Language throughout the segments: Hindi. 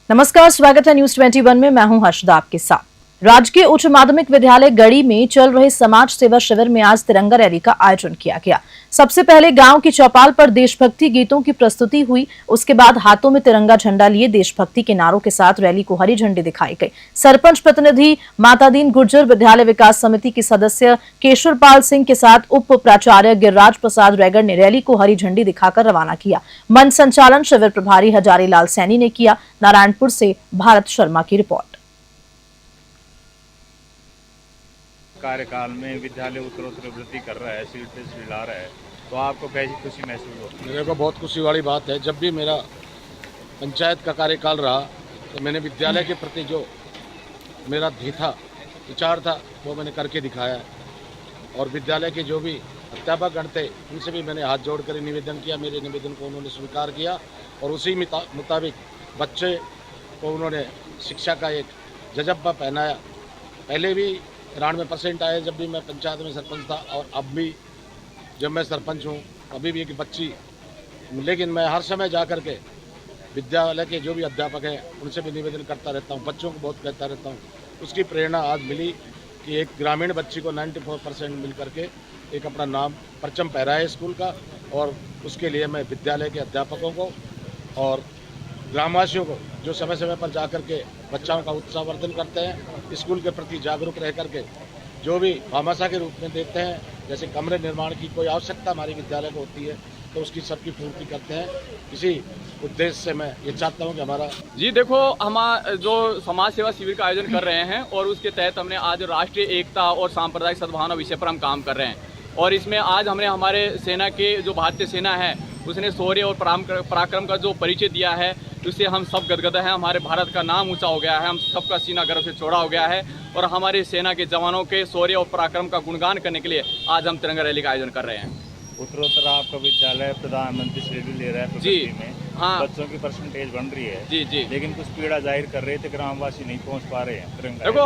नमस्कार, स्वागत है न्यूज 21 में। मैं हूं हर्षदा आपके साथ। राजकीय उच्च माध्यमिक विद्यालय गढ़ी में चल रहे समाज सेवा शिविर में आज तिरंगा रैली का आयोजन किया गया। सबसे पहले गांव की चौपाल पर देशभक्ति गीतों की प्रस्तुति हुई। उसके बाद हाथों में तिरंगा झंडा लिए देशभक्ति के नारों के साथ रैली को हरी झंडी दिखाई गई। सरपंच प्रतिनिधि मातादीन गुर्जर, विद्यालय विकास समिति की सदस्य केशवपाल सिंह के साथ उप प्राचार्य गिरिराज प्रसाद रैगर ने रैली को हरी झंडी दिखाकर रवाना किया। मंच संचालन शिविर प्रभारी हजारी लाल सैनी ने किया। नारायणपुर से भारत शर्मा की रिपोर्ट। कार्यकाल में विद्यालय उत्तरोत्तर वृद्धि कर रहा है, सीट पे सीट ला रहा है, तो आपको कैसी खुशी महसूस होती है? मेरे को बहुत खुशी वाली बात है। जब भी मेरा पंचायत का कार्यकाल रहा तो मैंने विद्यालय के प्रति जो मेरा विचार था वो मैंने करके दिखाया है। और विद्यालय के जो भी अध्यापकगण थे उनसे भी मैंने हाथ जोड़ कर निवेदन किया। मेरे निवेदन को उन्होंने स्वीकार किया और उसी मुताबिक बच्चे को उन्होंने शिक्षा का एक जज्बा पहनाया। पहले भी 93% आए जब भी मैं पंचायत में सरपंच था, और अब भी जब मैं सरपंच हूँ अभी भी एक बच्ची, लेकिन मैं हर समय जा कर के विद्यालय के जो भी अध्यापक हैं उनसे भी निवेदन करता रहता हूँ, बच्चों को बहुत कहता रहता हूँ। उसकी प्रेरणा आज मिली कि एक ग्रामीण बच्ची को 94% मिल करके एक अपना नाम परचम पहराए स्कूल का, और उसके लिए मैं विद्यालय के अध्यापकों को और ग्रामवासियों को जो समय समय पर जाकर के बच्चों का उत्साहवर्धन करते हैं, स्कूल के प्रति जागरूक रह करके जो भी भामाशाह के रूप में देते हैं, जैसे कमरे निर्माण की कोई आवश्यकता हमारी विद्यालय को होती है तो उसकी सबकी पूर्ति करते हैं। इसी उद्देश्य से मैं ये चाहता हूँ कि हमारा देखो, हम जो समाज सेवा शिविर का आयोजन कर रहे हैं और उसके तहत हमने आज राष्ट्रीय एकता और सांप्रदायिक सद्भावना विषय पर हम काम कर रहे हैं। और इसमें आज हमने हमारे सेना के जो भारतीय सेना है उसने शौर्य और पराक्रम का जो परिचय दिया है, उससे हम सब गदगद हैं। हमारे भारत का नाम ऊंचा हो गया है, हम सबका सीना गर्व से चौड़ा हो गया है। और हमारी सेना के जवानों के शौर्य और पराक्रम का गुणगान करने के लिए आज हम तिरंगा रैली का आयोजन कर रहे हैं। उत्तरोत्तर आपका विद्यालय प्रधानमंत्री श्रेणी ले रहा है प्रगति में। हाँ, बच्चों की परसेंटेज बन रही है। जी। लेकिन कुछ पीड़ा जाहिर कर रहे थे, ग्रामवासी नहीं पहुंच पा रहे हैं तिरंगा। देखो,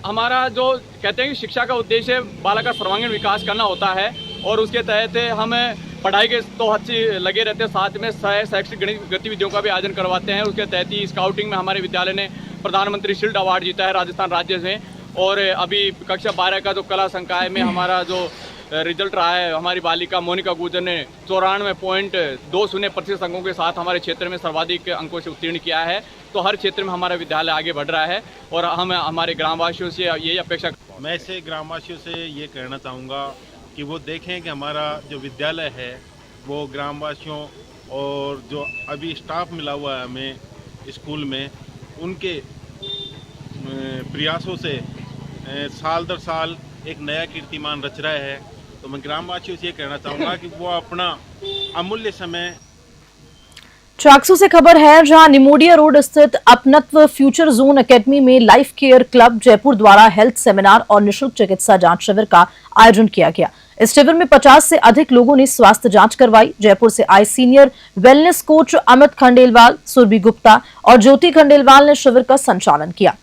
हमारा जो कहते हैं कि शिक्षा का उद्देश्य बालक का सर्वांगीण विकास करना होता है, और उसके तहत हम पढ़ाई के तो अच्छी लगे रहते हैं, साथ में शैक्षिक गतिविधियों का भी आयोजन करवाते हैं। उसके तहत ही स्काउटिंग में हमारे विद्यालय ने प्रधानमंत्री शील्ड अवार्ड जीता है राजस्थान राज्य से। और अभी कक्षा 12 का जो कला संकाय में हमारा जो रिजल्ट रहा है, हमारी बालिका मोनिका गुर्जर ने 94.20% अंकों के साथ हमारे क्षेत्र में सर्वाधिक अंकों से उत्तीर्ण किया है। तो हर क्षेत्र में हमारा विद्यालय आगे बढ़ रहा है और हम हमारे ग्रामवासियों से यही अपेक्षा। मैं ऐसे ग्रामवासियों से ये कहना चाहूँगा कि वो देखें कि हमारा जो विद्यालय है वो ग्रामवासियों और जो अभी स्टाफ मिला हुआ है हमें स्कूल में, उनके प्रयासों से साल दर साल एक नया कीर्तिमान रच रहा है। तो मैं ग्रामवासियों से ये कहना चाहूँगा कि वो अपना अमूल्य समय। चाकसू से खबर है, जहां निमोडिया रोड स्थित अपनत्व फ्यूचर जोन एकेडमी में लाइफ केयर क्लब जयपुर द्वारा हेल्थ सेमिनार और निःशुल्क चिकित्सा जांच शिविर का आयोजन किया गया। इस शिविर में 50 से अधिक लोगों ने स्वास्थ्य जांच करवाई। जयपुर से आए senior wellness coach Amit Khandelwal, Surbhi Gupta और ज्योति खंडेलवाल ने शिविर का संचालन किया।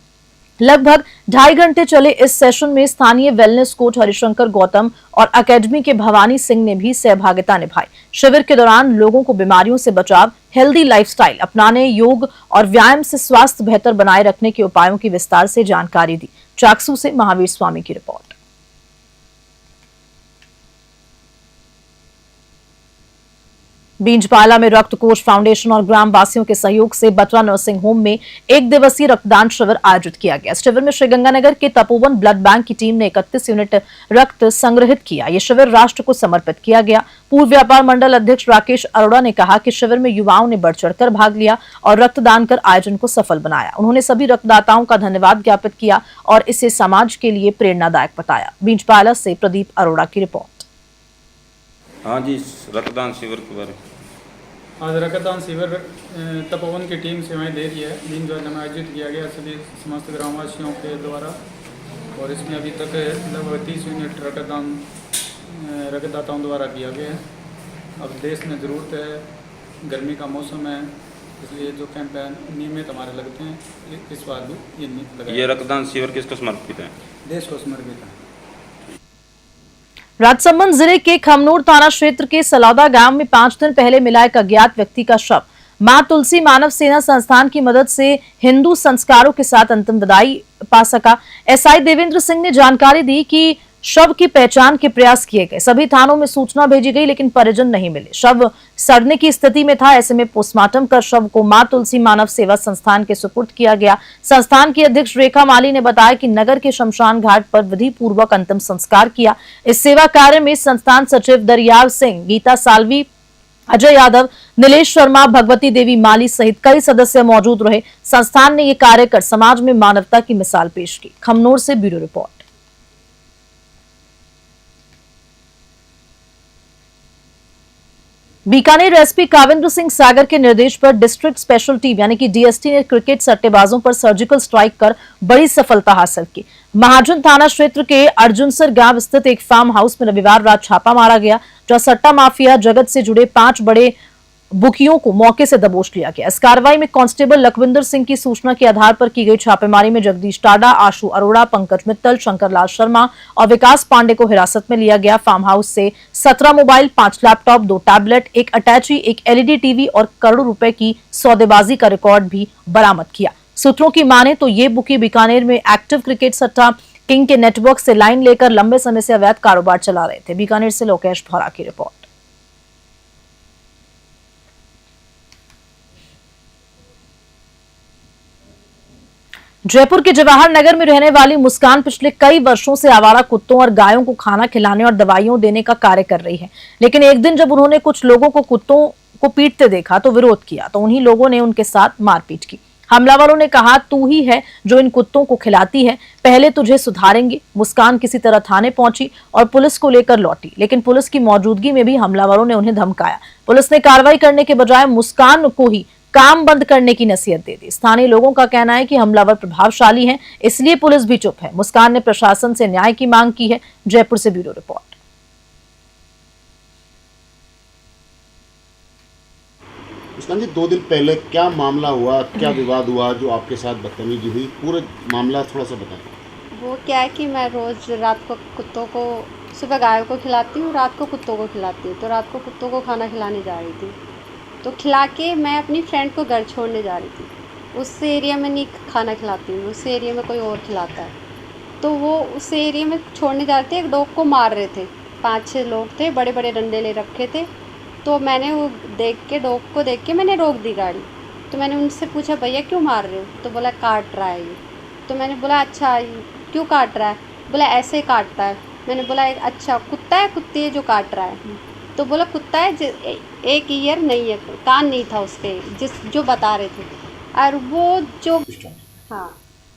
लगभग 2.5 घंटे चले इस सेशन में स्थानीय वेलनेस कोच हरिशंकर गौतम और एकेडमी के भवानी सिंह ने भी सहभागिता निभाई। शिविर के दौरान लोगों को बीमारियों से बचाव, हेल्दी लाइफस्टाइल अपनाने, योग और व्यायाम से स्वास्थ्य बेहतर बनाए रखने के उपायों की विस्तार से जानकारी दी। चाकसू से महावीर स्वामी की रिपोर्ट। बींजपाला में रक्त कोष फाउंडेशन और ग्राम वासियों के सहयोग से बतरा नर्सिंग होम में 1 दिवसीय रक्तदान शिविर आयोजित किया गया। शिविर में श्रीगंगानगर के तपोवन ब्लड बैंक की टीम ने 31 यूनिट रक्त संग्रहित किया। यह शिविर राष्ट्र को समर्पित किया गया। पूर्व व्यापार मंडल अध्यक्ष राकेश अरोड़ा ने कहा कि शिविर में युवाओं ने बढ़ चढ़कर भाग लिया और रक्तदान कर आयोजन को सफल बनाया। उन्होंने सभी रक्तदाताओं का धन्यवाद ज्ञापित किया और इसे समाज के लिए प्रेरणादायक बताया। बींजपाला से प्रदीप अरोड़ा की रिपोर्ट। हाँ जी, रक्तदान शिविर के बारे में आज रक्तदान शिविर तपोवन की टीम सेवाएं दे रही है। बींजपाला में आयोजित किया गया सभी समस्त ग्रामवासियों के द्वारा, और इसमें अभी तक लगभग 30 यूनिट रक्तदाताओं द्वारा किया गया है। अब देश में ज़रूरत है, गर्मी का मौसम है, इसलिए जो कैंप है नियमित हमारे लगते हैं। इस बार भी ये रक्तदान शिविर किसको समर्पित है? देश को समर्पित है। राजसमंद जिले के खमनोर थाना क्षेत्र के सलौदा गांव में 5 दिन पहले मिला एक अज्ञात व्यक्ति का शव मां तुलसी मानव सेना संस्थान की मदद से हिंदू संस्कारों के साथ अंतिम विदाई पा सका। एसआई देवेंद्र सिंह ने जानकारी दी कि शव की पहचान के प्रयास किए गए, सभी थानों में सूचना भेजी गई लेकिन परिजन नहीं मिले। शव सड़ने की स्थिति में था, ऐसे में पोस्टमार्टम कर शव को मां तुलसी मानव सेवा संस्थान के सुपुर्द किया गया। संस्थान की अध्यक्ष रेखा माली ने बताया कि नगर के शमशान घाट पर विधि पूर्वक अंतिम संस्कार किया। इस सेवा कार्य में संस्थान सचिव दरियाव सिंह, गीता सालवी, अजय यादव, नीलेश शर्मा, भगवती देवी माली सहित कई सदस्य मौजूद रहे। संस्थान ने ये कार्य कर समाज में मानवता की मिसाल पेश की। खमनोर से bureau report. Bikaner SP Kavindra Singh Sagar के निर्देश पर डिस्ट्रिक्ट स्पेशल टीम यानी कि डीएसटी ने क्रिकेट सट्टेबाजों पर सर्जिकल स्ट्राइक कर बड़ी सफलता हासिल की। महाजन थाना क्षेत्र के अर्जुनसर गांव स्थित एक फार्म हाउस में रविवार रात छापा मारा गया, जहां सट्टा माफिया जगत से जुड़े 5 बड़े बुकियों को मौके से दबोच लिया गया। इस कार्रवाई में कांस्टेबल लखविंदर सिंह की सूचना के आधार पर की गई छापेमारी में जगदीश टाडा, आशु अरोड़ा, पंकज मित्तल, शंकरलाल शर्मा और विकास पांडे को हिरासत में लिया गया। फार्म हाउस से 17 मोबाइल, 5 लैपटॉप, 2 टैबलेट, 1 अटैची, 1 एलईडी टीवी और करोड़ों रुपए की सौदेबाजी का रिकॉर्ड भी बरामद किया। सूत्रों की माने तो ये बुकी बीकानेर में एक्टिव क्रिकेट सट्टा किंग के नेटवर्क से लाइन लेकर लंबे समय से अवैध कारोबार चला रहे थे। बीकानेर से लोकेश भौरा की रिपोर्ट। जयपुर के जवाहर नगर में रहने वाली मुस्कान पिछले कई वर्षों से आवारा कुत्तों और गायों को खाना खिलाने और दवाइयां देने का कार्य कर रही है। लेकिन एक दिन जब उन्होंने कुछ लोगों को कुत्तों को पीटते देखा तो विरोध किया, तो उन्हीं लोगों ने उनके साथ मारपीट की। हमलावरों ने कहा, तू ही है जो इन कुत्तों को खिलाती है, पहले तुझे सुधारेंगे। मुस्कान किसी तरह थाने पहुंची और पुलिस को लेकर लौटी, लेकिन पुलिस की मौजूदगी में भी हमलावरों ने उन्हें धमकाया। पुलिस ने कार्रवाई करने के बजाय मुस्कान को ही काम बंद करने की नसीहत दे दी। स्थानीय लोगों का कहना है कि हमलावर प्रभावशाली हैं, इसलिए पुलिस भी चुप है। मुस्कान ने प्रशासन से न्याय की मांग की है। जयपुर से ब्यूरो रिपोर्ट। मुस्कान जी, 2 दिन पहले क्या मामला हुआ, क्या विवाद हुआ जो आपके साथ बदतमीजी हुई, पूरा मामला थोड़ा सा बताएं। वो क्या है कि मैं रोज़ रात को कुत्तों को, सुबह गायों को खिलाती हूँ, रात को कुत्तों को खिलाती हूँ। तो रात को कुत्तों को खाना खिलाने जा रही थी, तो खिला के मैं अपनी फ्रेंड को घर छोड़ने जा रही थी। उस एरिया में नहीं खाना खिलाती हूँ, उस एरिया में कोई और खिलाता है। तो वो उस एरिया में छोड़ने जा रहे थे, एक डॉग को मार रहे थे। 5-6 लोग थे, बड़े बड़े डंडे ले रखे थे। तो मैंने वो देख के, डॉग को देख के मैंने रोक दी गाड़ी। तो मैंने उनसे पूछा, भैया क्यों मार रहे हो? तो बोला काट रहा है ये। तो मैंने बोला अच्छा क्यों काट रहा है? बोला ऐसे ही काटता है। मैंने बोला अच्छा कुत्ता है, कुत्ती है जो काट रहा है? तो बोला कुत्ता है, एक ईयर नहीं है, कान नहीं था उसके, जो बता रहे थे। और वो जो हाँ,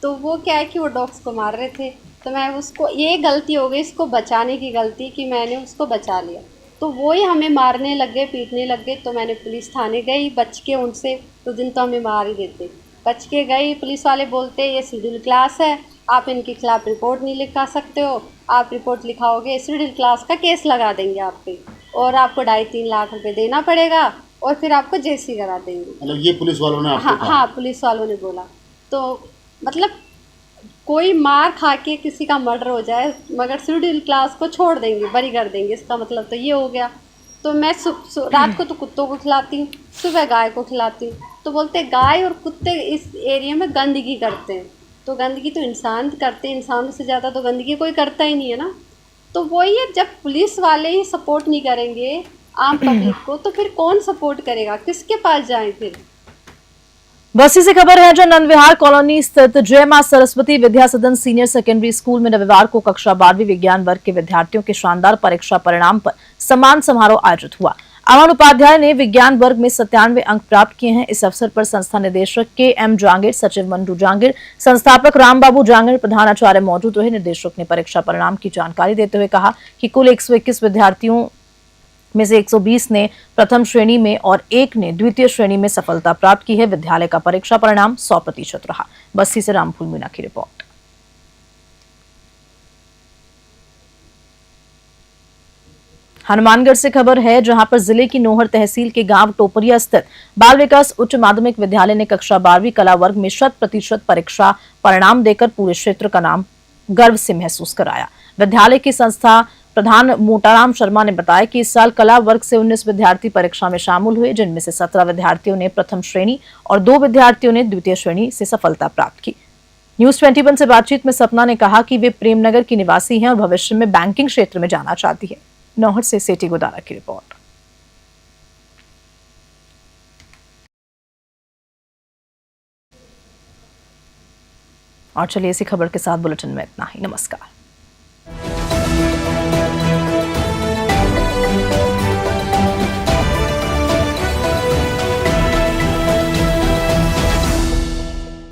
तो वो क्या है कि वो डॉग्स को मार रहे थे। तो मैं उसको, ये गलती हो गई इसको बचाने की गलती कि मैंने उसको बचा लिया। तो वो ही हमें मारने लग गए, पीटने लग गए। तो मैंने पुलिस थाने गई, बच के उनसे। तो दिन तो हमें मार ही देते, बच के गई। पुलिस वाले बोलते ये शेड्यूल क्लास है, आप इनके खिलाफ रिपोर्ट नहीं लिखा सकते हो। आप रिपोर्ट लिखाओगे शेड्यूल क्लास का केस लगा देंगे आप पे, और आपको 2.5-3 लाख रुपए देना पड़ेगा, और फिर आपको जेसी करा देंगे। मतलब ये पुलिस वालों ने आपको कहा? हाँ, पुलिस वालों ने बोला। तो मतलब कोई मार खा के किसी का मर्डर हो जाए, मगर शेड्यूल क्लास को छोड़ देंगे, बरी कर देंगे, इसका मतलब तो ये हो गया। तो मैं रात को तो कुत्तों को खिलाती हूँ, सुबह गाय को खिलाती हूँ। तो बोलते गाय और कुत्ते इस एरिया में गंदगी करते हैं। तो गंदगी तो इंसान करते हैं, इंसान से ज़्यादा तो गंदगी कोई करता ही नहीं है ना। तो वही है, जब पुलिस वाले ही सपोर्ट नहीं करेंगे आम पब्लिक को, तो फिर कौन सपोर्ट करेगा? किसके पास जाएं फिर? बस्ती से खबर है, जो नंदविहार कॉलोनी स्थित जय मां सरस्वती विद्या सदन सीनियर सेकेंडरी स्कूल में रविवार को कक्षा 12वीं विज्ञान वर्ग के विद्यार्थियों के शानदार परीक्षा परिणाम पर सम्मान समारोह आयोजित हुआ। अमन उपाध्याय ने विज्ञान वर्ग में 97 अंक प्राप्त किए हैं। इस अवसर पर संस्था निदेशक के.एम. जांगिर, सचिव मंडू जांगिर, संस्थापक रामबाबू जांगिर, प्रधानाचार्य मौजूद रहे। निदेशक ने परीक्षा परिणाम की जानकारी देते हुए कहा कि कुल 121 विद्यार्थियों में से 120 ने प्रथम श्रेणी में और 1 ने द्वितीय श्रेणी में सफलता प्राप्त की है। विद्यालय का परीक्षा परिणाम 100% रहा। बस्ती से रामफूल मीणा की रिपोर्ट। हनुमानगढ़ से खबर है, जहां पर जिले की नोहर तहसील के गांव टोपरिया स्थित बाल विकास उच्च माध्यमिक विद्यालय ने कक्षा 12वीं कला वर्ग में 100% परीक्षा परिणाम देकर पूरे क्षेत्र का नाम गर्व से महसूस कराया। विद्यालय की संस्था प्रधान मोटाराम शर्मा ने बताया कि इस साल कला वर्ग से 19 विद्यार्थी परीक्षा में शामिल हुए, जिनमें से 17 विद्यार्थियों ने प्रथम श्रेणी और 2 विद्यार्थियों ने द्वितीय श्रेणी से सफलता प्राप्त की। न्यूज 21 से बातचीत में सपना ने कहा कि वे प्रेमनगर की निवासी हैं और भविष्य में बैंकिंग क्षेत्र में जाना चाहती है। नौहर से सेठी गोदारा की रिपोर्ट। और चलिए इसी खबर के साथ बुलेटिन में इतना ही। नमस्कार।